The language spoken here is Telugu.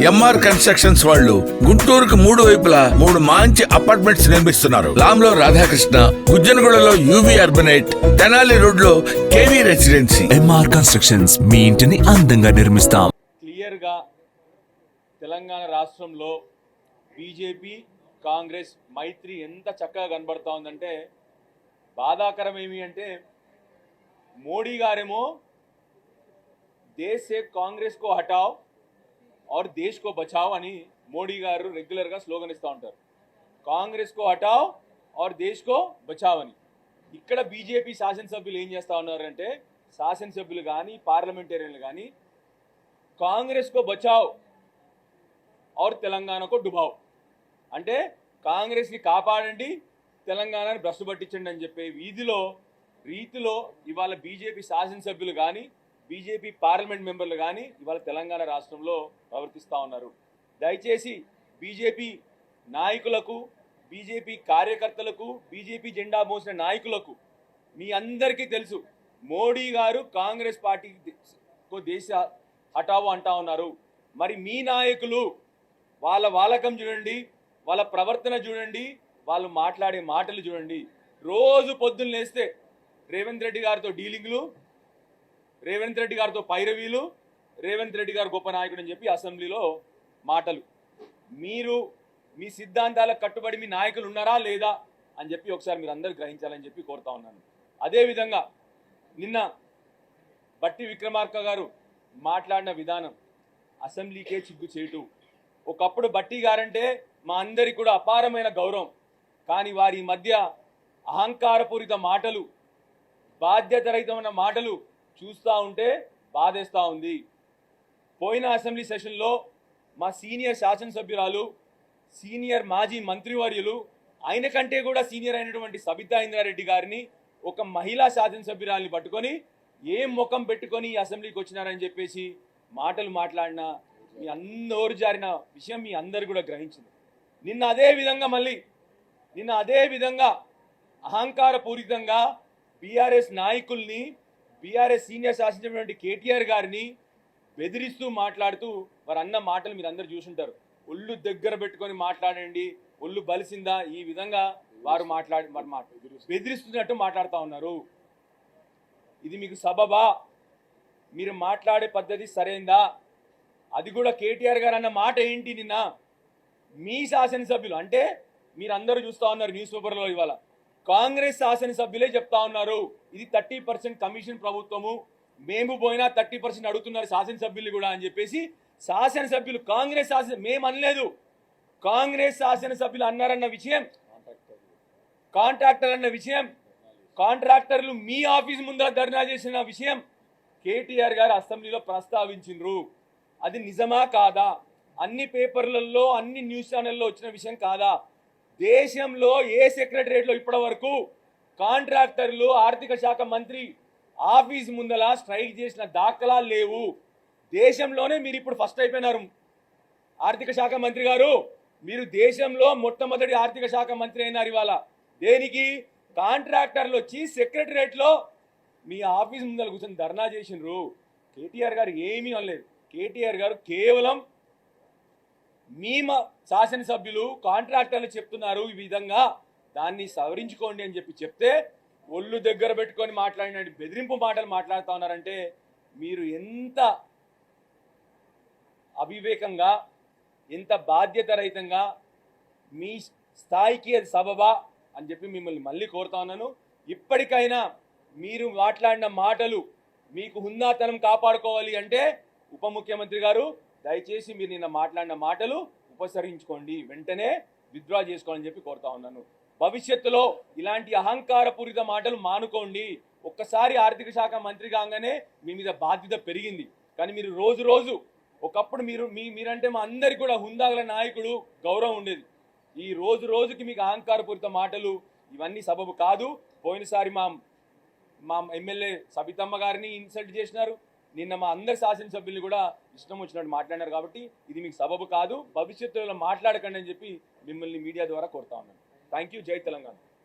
ఎంఆర్ కన్స్ట్రక్షన్స్ వాళ్ళు గుంటూరుకు 3 వైపులా 3 మంచి అపార్ట్మెంట్స్ నిర్మిస్తున్నారు. లాంలో రాధాకృష్ణ, గుజ్జనగూడలో యువి అర్బనైట్, తెనాలి రోడ్ లో కేవీ రెసిడెన్సీ. ఎంఆర్ కన్స్ట్రక్షన్స్ మీ ఇంటిని అందంగా నిర్మిస్తాం. క్లియర్ గా తెలంగాణ రాష్ట్రంలో బీజేపీ కాంగ్రెస్ మైత్రి ఎంత చక్కగా కనబడతా ఉందంటే, బాధాకరం ఏమి అంటే మోడీ గారేమో దేశ్ సే కాంగ్రెస్ కో హటావ్ और देश को बचाओ అని మోడీ గారు రెగ్యులర్గా స్లోగన్ ఇస్తూ ఉంటారు. కాంగ్రెస్ కో హటావ్ और देश को बचाओ అని. ఇక్కడ బీజేపీ శాసనసభ్యులు ఏం చేస్తూ ఉన్నారంటే, శాసనసభ్యులు కానీ పార్లమెంటేరియన్లు కానీ కాంగ్రెస్ కో బచావ్ और తెలంగాణ కో డుబావ్ అంటే కాంగ్రెస్ని కాపాడండి, తెలంగాణని భ్రష్టు పట్టించండి అని చెప్పే రీతిలో ఇవాళ బీజేపీ శాసనసభ్యులు కానీ బీజేపీ పార్లమెంట్ మెంబర్లు కానీ ఇవాళ తెలంగాణ రాష్ట్రంలో ప్రవర్తిస్తూ ఉన్నారు. దయచేసి బీజేపీ నాయకులకు, బీజేపీ కార్యకర్తలకు, బీజేపీ జెండా మోసిన నాయకులకు మీ అందరికీ తెలుసు, మోడీ గారు కాంగ్రెస్ పార్టీకు దేశ హటావో అంటా ఉన్నారు. మరి మీ నాయకులు వాళ్ళ వాలకం చూడండి, వాళ్ళ ప్రవర్తన చూడండి, వాళ్ళు మాట్లాడే మాటలు చూడండి. రోజు పొద్దున్న లేస్తే రేవంత్ రెడ్డి గారితో డీలింగ్లు, రేవంత్ రెడ్డి గారితో పైరవీలు, రేవంత్ రెడ్డి గారు గొప్ప నాయకుడు అని చెప్పి అసెంబ్లీలో మాటలు. మీరు మీ సిద్ధాంతాలకు కట్టుబడి మీ నాయకులు ఉన్నారా లేదా అని చెప్పి ఒకసారి మీరు అందరూ గ్రహించాలని చెప్పి కోరుతా ఉన్నాను. అదేవిధంగా నిన్న బట్టి విక్రమార్క గారు మాట్లాడిన విధానం అసెంబ్లీకే చిగ్గు చేటు. ఒకప్పుడు బట్టి గారంటే మా అందరికి కూడా అపారమైన గౌరవం, కానీ వారి మధ్య అహంకారపూరిత మాటలు, బాధ్యతారహితమైన మాటలు చూస్తూ ఉంటే బాధేస్తూ ఉంది. పోయిన అసెంబ్లీ సెషన్లో మా సీనియర్ శాసనసభ్యురాలు, సీనియర్ మాజీ మంత్రివర్యులు, ఆయన కంటే కూడా సీనియర్ అయినటువంటి సబితా ఇంద్రారెడ్డి గారిని ఒక మహిళా శాసనసభ్యురాలని పట్టుకొని ఏం ముఖం పెట్టుకొని ఈ అసెంబ్లీకి వచ్చినారని చెప్పేసి మాటలు మాట్లాడిన మీ నోరు జారిన విషయం మీ అందరు కూడా గ్రహించింది. నిన్న అదే విధంగా అహంకారపూరితంగా బీఆర్ఎస్ నాయకుల్ని, బీఆర్ఎస్ సీనియర్ శాసనసభ్యుడు కేటీఆర్ గారిని బెదిరిస్తూ మాట్లాడుతూ వారు అన్న మాటలు మీరు అందరు చూసుంటారు. ఒళ్ళు దగ్గర పెట్టుకొని మాట్లాడండి, ఒళ్ళు బలిసిందా, ఈ విధంగా వారు బెదిరిస్తున్నట్టు మాట్లాడుతూ ఉన్నారు. ఇది మీకు సబబా? మీరు మాట్లాడే పద్ధతి సరైందా? అది కూడా కేటీఆర్ గారు అన్న మాట ఏంటి? నిన్న మీ శాసనసభ్యులు అంటే మీరు అందరూ చూస్తూ ఉన్నారు న్యూస్ పేపర్లో, ఇవాళ కాంగ్రెస్ శాసనసభ్యులే చెప్తా ఉన్నారు ఇది 30% కమిషన్ ప్రభుత్వము, మేము పోయినా 30% అడుగుతున్నారు శాసనసభ్యులు కూడా అని చెప్పేసి శాసనసభ్యులు కాంగ్రెస్ మేము అనలేదు, కాంగ్రెస్ శాసనసభ్యులు అన్నారన్న విషయం, కాంట్రాక్టర్ అన్న విషయం, కాంట్రాక్టర్లు మీ ఆఫీస్ ముందర ధర్నా చేసిన విషయం కేటీఆర్ గారు అసెంబ్లీలో ప్రస్తావించిండ్రు. అది నిజమా కాదా? అన్ని పేపర్లలో, అన్ని న్యూస్ ఛానల్లో వచ్చిన విషయం కాదా? దేశంలో ఏ సెక్రటరియట్లో ఇప్పటి వరకు కాంట్రాక్టర్లు ఆర్థిక శాఖ మంత్రి ఆఫీస్ ముందల స్ట్రైక్ చేసిన దాఖలాలు లేవు. దేశంలోనే మీరు ఇప్పుడు ఫస్ట్ అయిపోయినారు. ఆర్థిక శాఖ మంత్రి గారు, మీరు దేశంలో మొట్టమొదటి ఆర్థిక శాఖ మంత్రి అయినారు. ఇవాళ దేనికి? కాంట్రాక్టర్లు వచ్చి సెక్రటరియట్లో మీ ఆఫీస్ ముందర కూర్చొని ధర్నా చేసినారు. కేటీఆర్ గారు ఏమీ అనలేదు. కేటీఆర్ గారు కేవలం మీ శాసనసభ్యులు కాంట్రాక్టర్లు చెప్తున్నారు ఈ విధంగా, దాన్ని సవరించుకోండి అని చెప్తే ఒళ్ళు దగ్గర పెట్టుకొని మాట్లాడిన బెదిరింపు మాటలు మాట్లాడుతూ ఉన్నారంటే మీరు ఎంత అవివేకంగా, ఎంత బాధ్యతారహితంగా, మీ స్థాయికి అది సబబా అని చెప్పి మిమ్మల్ని మళ్ళీ కోరుతా ఉన్నాను. ఇప్పటికైనా మీరు మాట్లాడిన మాటలు, మీకు హుందాతనం కాపాడుకోవాలి అంటే ఉప ముఖ్యమంత్రి గారు దయచేసి మీరు నిన్న మాట్లాడిన మాటలు ఉపసరించుకోండి, వెంటనే విత్డ్రా చేసుకోవాలని చెప్పి కోరుతా ఉన్నాను. భవిష్యత్తులో ఇలాంటి అహంకారపూరిత మాటలు మానుకోండి. ఒక్కసారి ఆర్థిక శాఖ మంత్రి కాగానే మీ మీద బాధ్యత పెరిగింది, కానీ మీరు రోజు ఒకప్పుడు మీరంటే మా అందరికి కూడా హుందాగల నాయకుడు గౌరవం ఉండేది. ఈ రోజుకి మీకు అహంకారపూరిత మాటలు ఇవన్నీ సబబు కాదు. పోయినసారి మా ఎమ్మెల్యే సబితమ్మ గారిని ఇన్సల్ట్ చేసినారు, నిన్న మా అందరి శాసనసభ్యుల్ని కూడా ఇష్టం వచ్చినట్టు మాట్లాడినారు. కాబట్టి ఇది మీకు సబబు కాదు, భవిష్యత్తులో మాట్లాడకండి అని చెప్పి మిమ్మల్ని మీడియా ద్వారా కోరుతా ఉన్నాను. Thank you. జై తెలంగాణ.